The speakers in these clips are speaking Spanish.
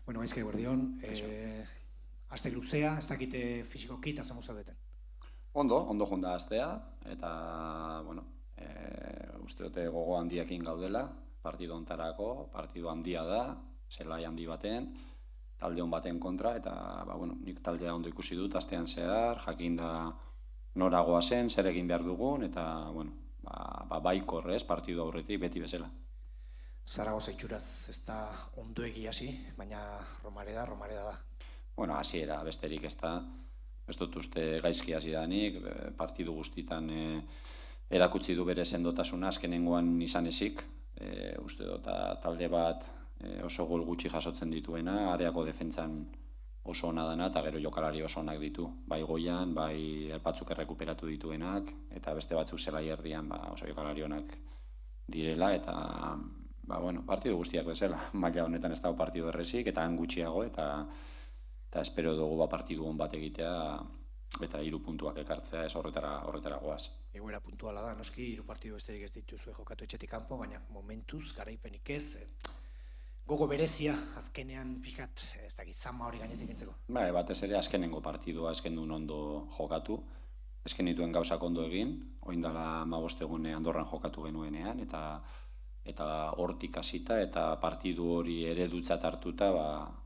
Bueno, gaizka eguerdion, aste luzea, ez dakite fisikoki eta zamu zaudeten. Ondo jonda astea, eta, bueno, uste dute gogo handiekin gaudela, partidu hontarako, partidu handia da, zelai handi baten, talde hon baten kontra, eta, nik taldea ondo ikusi dut, astean zehar, jakinda noragoa zen, zer egin behar dugun, eta, baikor ez, partidu aurretik beti bezala. Zaragoza itxuraz ez da ondo hasi, baina Romareda da. Bueno, hasiera besterik ez da, ez dut uste gaizki hasi danik, partidu guztitan erakutsi du bere sendotasuna azkenengoan izan ezik, uste dut talde bat oso gol gutxi jasotzen dituena, areako defentsan oso ona dana, eta gero jokalari oso onak ditu, bai goian, bai batzuk errekuperatu dituenak, eta beste batzuk zelai erdian oso jokalari onak direla, eta partidu guztiak bezala, maila honetan ez dago partidu errezik, eta han gutxiago, eta espero dugu partidu hon bat egitea, eta 3 puntuak ekartzea, ez horretara goaz. Egoera puntuala da, noski, 3 partidu besterik ez dituzue jokatu etxetik kanpo, baina momentuz, garaipenik ez, gogo berezia, azkenean pixkat, ez dakit, zama hori gainetik entzeko. Batez ere, azkenengo partidua azken duen ondo jokatu, azken dituen gauzak ondo egin, oindala 15 egune Andorran jokatu genuenean, eta hortik hasita eta partidu hori eredutzat hartuta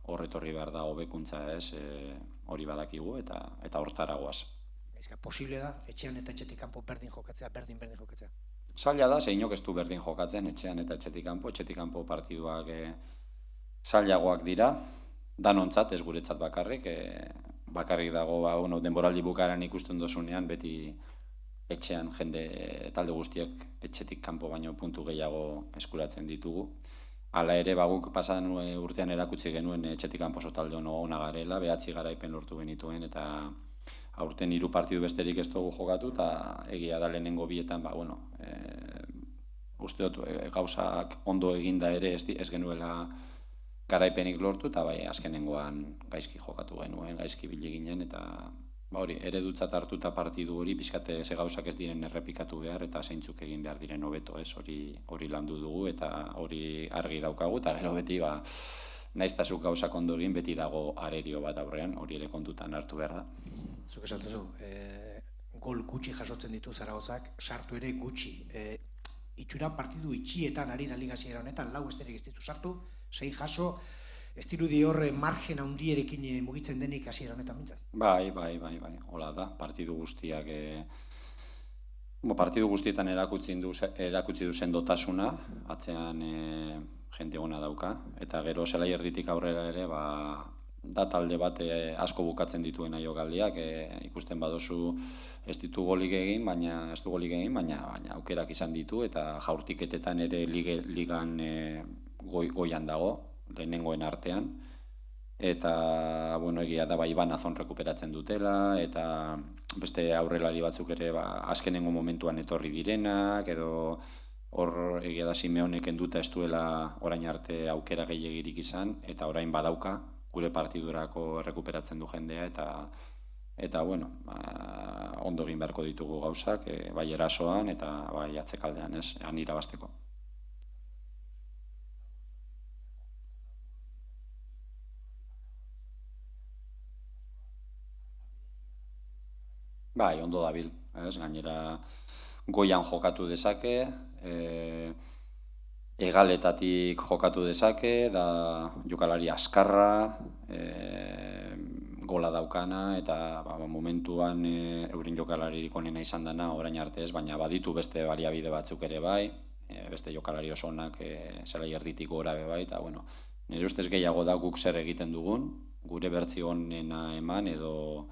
horretorri behar da hobekuntza ez, hori badakigu eta hortara goaz. Gaizka, posible da, etxean eta etxetik kanpo berdin jokatzea? Zaila da, zeinok ez du berdin jokatzen etxean eta etxetik kanpo partiduak zailagoak dira, danontzat, ez guretzat bakarrik dago, denboraldi bukaeran ikusten dozunean, beti etxean jende talde guztiak etxetik kanpo baino puntu gehiago eskuratzen ditugu. Hala ere, guk pasan urtean erakutsi genuen etxetik kanpo oso talde ona garela, 9 garaipen lortu genituen, eta aurten 3 partidu besterik ez dugu jokatu, eta egia da lehenengo bietan, uste dut gauzak ondo eginda ere ez genuela garaipenik lortu, eta azkenengoan gaizki jokatu genuen, gaizki bili ginen, eta eredutzat hartuta partidu hori, pixkate ze gauzak ez diren errepikatu behar, eta zeintzuk egin behar diren hobeto, ez, hori landu dugu, eta hori argi daukagu, eta gero beti, naiztazuk gauzak ondo egin, beti dago arerio bat aurrean, hori ere kontutan hartu behar da. Zuk esan duzu, gol gutxi jasotzen ditu Zaragozak, sartu ere gutxi. Itxura partidu itxietan ari da ligasiera honetan, 4 esterik ez ditu sartu, 6 jaso, ez dirudi horre margen handierekin mugitzen denik hasiera honetan mintzat? Bai, hola da, partidu guztietan erakutsi du sendotasuna, atzean jende ona dauka, eta gero zelai erditik aurrera ere, da talde bat asko bukatzen dituen jokaldiak, ikusten badozu ez du golik egin, baina aukerak izan ditu, eta jaurtiketetan ere ligan goian dago, lehenengoen artean, eta, egia da, Iban Azon rekuperatzen dutela, eta beste aurrelari batzuk ere, azkenengo momentuan etorri direnak, edo hor egia da Simeonek enduta ez duela orain arte aukera gehiagirik izan, eta orain badauka, gure partidurako rekuperatzen du jendea, eta ondo egin beharko ditugu gauzak, bai erasoan, eta bai atzekaldean, ez, han irabazteko. Bai, ondo dabil, gainera goian jokatu dezake, egaletatik jokatu dezake, da jokalari askarra, gola daukana, eta momentuan euren jokalaririk onena izan dena, orain arte ez, baina baditu beste baliabide batzuk ere bai, beste jokalari oso onak zelai erditik gora be bai, eta nire ustez gehiago da guk zer egiten dugun, gure bertzio onena eman edo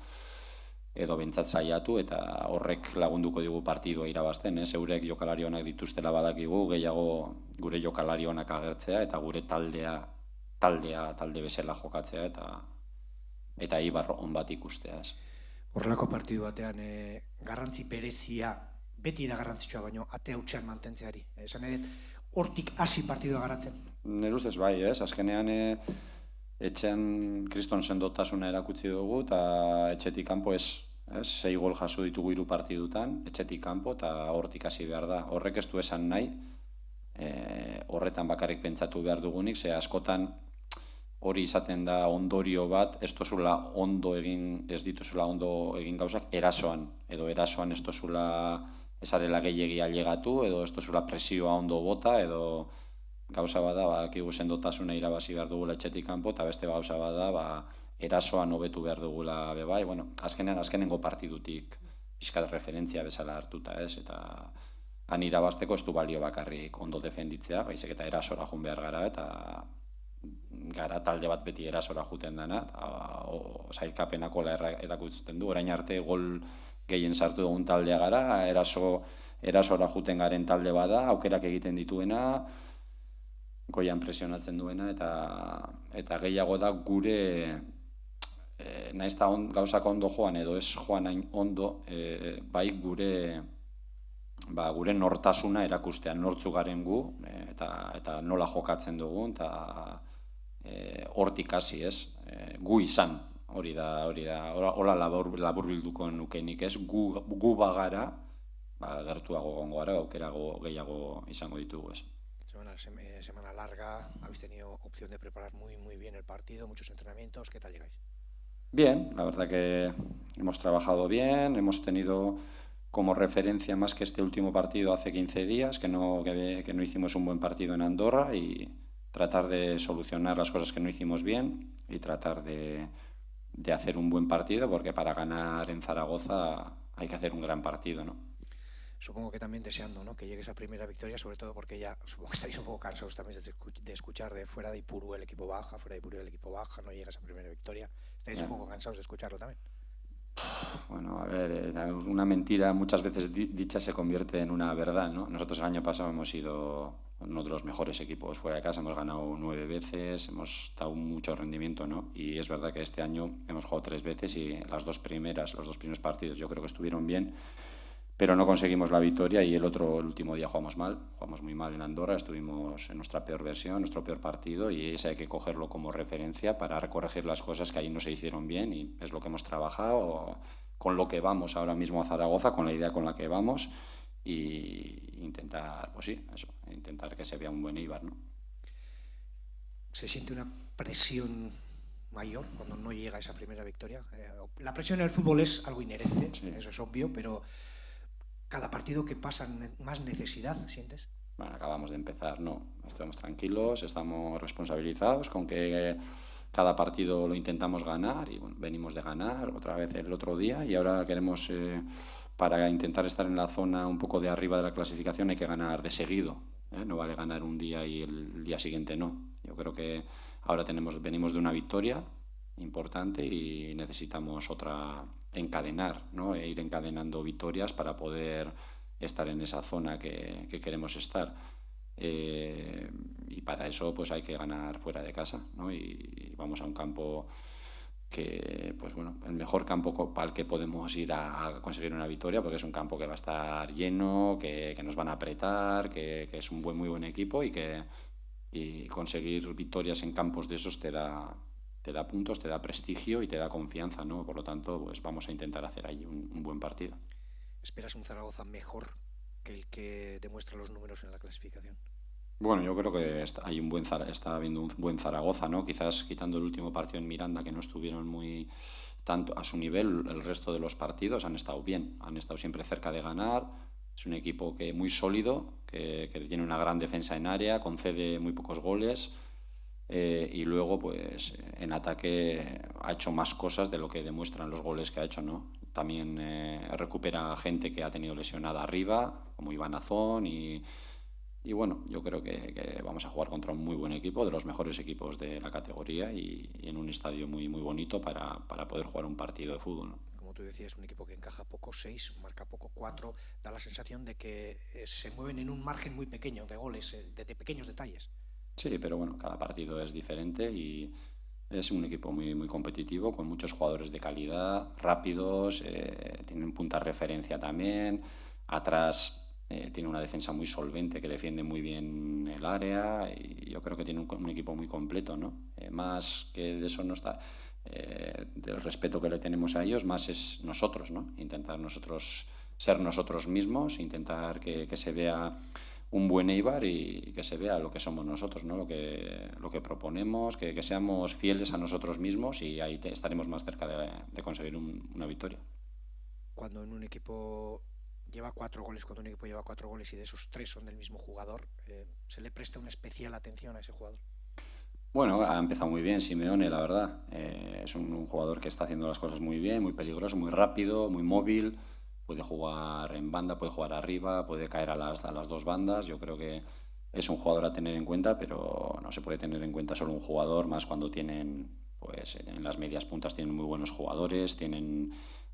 bentsat saiatu, eta horrek lagunduko digu partidua irabazten, eurek jokalari onak dituztela badakigu, gehiago gure jokalari onak agertzea, eta gure talde bezala jokatzea, eta ibar on bat ikustea. Horrelako partidu batean garrantzi berezia, beti da garrantzitsua, baino ate hautsean mantentzeari. Esan edo, hortik hasi partidua garatzen? Nire ustez bai, azkenean etxean kriston sendotasuna erakutsi dugu, eta etxetik kanpo 6 gol jaso ditugu 3 partidutan, etxetik kanpo, eta hortik hasi behar da. Horrek ez du esan nahi, horretan bakarrik pentsatu behar dugunik, ze askotan hori izaten da ondorio bat, ez dituzula ondo egin gauzak erasoan, edo erasoan ez ezarela gehiegi ailegatu, edo ez duzula presioa ondo bota, edo gauza bada, badakigu sendotasuna irabazi behar dugula etxetik kanpo, eta beste gauza bada, erasoan hobetu behar dugula bebai, azkenengo partidutik pixkat referentzia bezala hartuta, ez, eta han irabazteko ez du balio bakarrik ondo defenditzea, baizik eta erasora jun behar gara, eta gara talde bat beti erasora juten dena, sailkapenako erakutzen du, orain arte gol gehien sartu dugun taldea gara, erasora juten garen talde bada, aukerak egiten dituena, goian presionatzen duena, eta gehiago da gure, nahiz eta gauzak ondo joan edo ez joan hain ondo, bai gure nortasuna erakustean nortzu garen gu, eta nola jokatzen dugun, eta hortik hasi ez, gu izan, hori da, hola laburbilduko nukenik ez, gu bagara, gertuago gongo gara, aukerago gehiago izango ditugu ez. Semana larga, habéis tenido opción de preparar muy bien el partido, muchos entrenamientos, ¿qué tal llegáis? Bien, la verdad que hemos trabajado bien, hemos tenido como referencia más que este último partido hace 15 días, que no hicimos un buen partido en Andorra, y tratar de solucionar las cosas que no hicimos bien y tratar de hacer un buen partido, porque para ganar en Zaragoza hay que hacer un gran partido, ¿no? Supongo que también deseando, ¿no?, que llegue esa primera victoria, sobre todo porque ya supongo que estáis un poco cansados también de escuchar de fuera de Ipurú el equipo baja, no llega esa primera victoria. ¿Estáis un poco cansados de escucharlo también? Bueno, a ver, una mentira muchas veces dicha se convierte en una verdad, ¿no? Nosotros el año pasado hemos sido uno de los mejores equipos fuera de casa, hemos ganado 9 veces, hemos dado mucho rendimiento, ¿no? Y es verdad que este año hemos jugado 3 veces y los dos primeros partidos yo creo que estuvieron bien, pero no conseguimos la victoria, y el último día jugamos muy mal en Andorra, estuvimos en nuestra peor versión, nuestro peor partido, y ese hay que cogerlo como referencia para corregir las cosas que ahí no se hicieron bien, y es lo que hemos trabajado, con lo que vamos ahora mismo a Zaragoza, con la idea con la que vamos, y intentar, pues sí, eso, intentar que se vea un buen Eibar, ¿no? ¿Se siente una presión mayor cuando no llega esa primera victoria? La presión en el fútbol es algo inherente, sí. Eso es obvio, pero cada partido que pasa, más necesidad, ¿sientes? Bueno, acabamos de empezar, no. Estamos tranquilos, estamos responsabilizados con que cada partido lo intentamos ganar, y bueno, venimos de ganar otra vez el otro día, y ahora queremos, para intentar estar en la zona un poco de arriba de la clasificación, hay que ganar de seguido, ¿eh? No vale ganar un día y el día siguiente no. Yo creo que ahora venimos de una victoria importante y necesitamos otra, encadenar, ¿no? Ir encadenando victorias para poder estar en esa zona que queremos estar, y para eso pues hay que ganar fuera de casa, ¿no? Y vamos a un campo que, pues bueno, el mejor campo para el que podemos ir a conseguir una victoria, porque es un campo que va a estar lleno, que nos van a apretar, que es un muy buen equipo, y conseguir victorias en campos de esos te da puntos, te da prestigio y te da confianza, ¿no? Por lo tanto, pues vamos a intentar hacer ahí un buen partido. ¿Esperas un Zaragoza mejor que el que demuestra los números en la clasificación? Bueno, yo creo que está habiendo un buen Zaragoza, ¿no? Quizás quitando el último partido en Miranda, que no estuvieron muy tanto a su nivel, el resto de los partidos han estado bien, han estado siempre cerca de ganar. Es un equipo muy sólido, que tiene una gran defensa en área, concede muy pocos goles, y luego pues en ataque ha hecho más cosas de lo que demuestran los goles que ha hecho, ¿no? También recupera gente que ha tenido lesionada arriba, como Iván Azón, y bueno, yo creo que vamos a jugar contra un muy buen equipo, de los mejores equipos de la categoría, y en un estadio muy bonito para poder jugar un partido de fútbol, ¿no? Como tú decías, un equipo que encaja poco, 6, marca poco, 4, da la sensación de que se mueven en un margen muy pequeño de goles, de pequeños detalles. Sí, pero bueno, cada partido es diferente y es un equipo muy competitivo, con muchos jugadores de calidad, rápidos, tienen punta de referencia también, atrás tiene una defensa muy solvente que defiende muy bien el área, y yo creo que tiene un equipo muy completo, ¿no? Más que de eso no está, del respeto que le tenemos a ellos, más es nosotros, ¿no? Intentar nosotros ser nosotros mismos, intentar que se vea un buen Eibar y que se vea lo que somos nosotros, ¿no? Lo que proponemos, que seamos fieles a nosotros mismos y ahí estaremos más cerca de conseguir una victoria. Cuando en un equipo lleva 4 goles, cuando un equipo lleva 4 goles y de esos 3 son del mismo jugador, ¿se le presta una especial atención a ese jugador? Bueno, ha empezado muy bien Simeone, la verdad. Es un jugador que está haciendo las cosas muy bien, muy peligroso, muy rápido, muy móvil. Puede jugar en banda, puede jugar arriba, puede caer a las dos bandas. Yo creo que es un jugador a tener en cuenta, pero no se puede tener en cuenta solo un jugador, más cuando tienen, pues en las medias puntas tienen muy buenos jugadores, tienen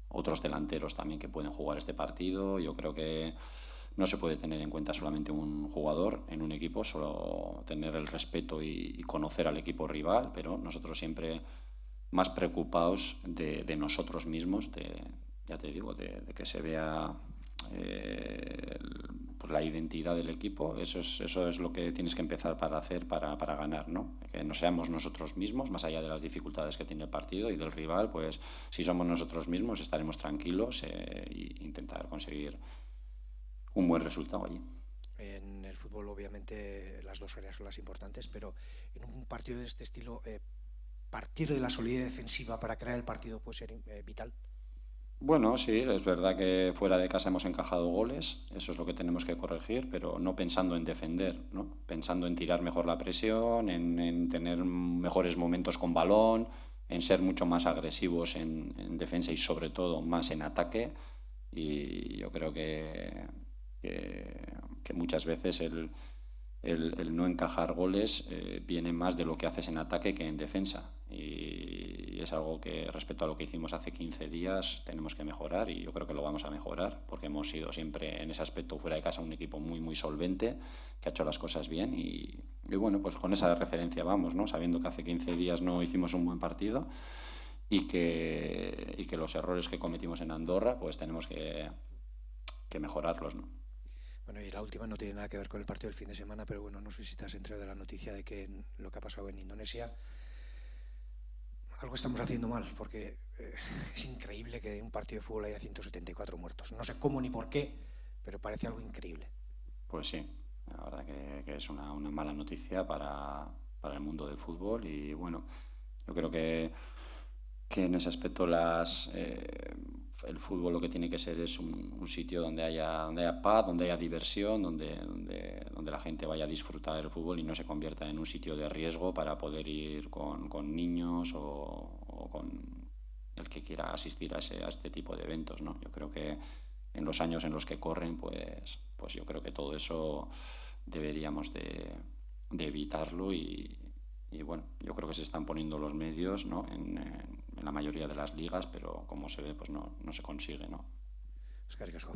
otros delanteros también que pueden jugar este partido. Yo creo que no se puede tener en cuenta solamente un jugador en un equipo, solo tener el respeto y conocer al equipo rival, pero nosotros siempre más preocupados de nosotros mismos, ya te digo, de que se vea pues la identidad del equipo. Eso es lo que tienes que empezar para hacer para ganar, ¿no? Que no seamos nosotros mismos, más allá de las dificultades que tiene el partido y del rival, pues si somos nosotros mismos estaremos tranquilos e intentar conseguir un buen resultado allí. En el fútbol, obviamente, las dos áreas son las importantes, pero en un partido de este estilo, partir de la solidez defensiva para crear el partido puede ser vital. Bueno, sí, es verdad que fuera de casa hemos encajado goles, eso es lo que tenemos que corregir, pero no pensando en defender, ¿no? Pensando en tirar mejor la presión, en tener mejores momentos con balón, en ser mucho más agresivos en defensa y sobre todo más en ataque. Y yo creo que muchas veces el no encajar goles viene más de lo que haces en ataque que en defensa. Y es algo que respecto a lo que hicimos hace 15 días tenemos que mejorar y yo creo que lo vamos a mejorar porque hemos sido siempre en ese aspecto fuera de casa un equipo muy muy solvente que ha hecho las cosas bien y bueno, pues con esa referencia vamos, ¿no? Sabiendo que hace 15 días no hicimos un buen partido y que los errores que cometimos en Andorra pues tenemos que mejorarlos, ¿no? Bueno, y la última no tiene nada que ver con el partido del fin de semana, pero bueno, no sé si te has enterado de la noticia de que lo que ha pasado en Indonesia, algo estamos haciendo mal, porque es increíble que en un partido de fútbol haya 174 muertos. No sé cómo ni por qué, pero parece algo increíble. Pues sí, la verdad que es una mala noticia para el mundo del fútbol y bueno, yo creo que en ese aspecto el fútbol lo que tiene que ser es un sitio donde haya paz, donde haya diversión, donde la gente vaya a disfrutar del fútbol y no se convierta en un sitio de riesgo para poder ir con niños o con el que quiera asistir a este tipo de eventos, ¿no? Yo creo que en los años en los que corren, pues yo creo que todo eso deberíamos de evitarlo y bueno, yo creo que se están poniendo los medios, ¿no? en la mayoría de las ligas, pero como se ve, pues no se consigue, ¿no? Eskerrik asko.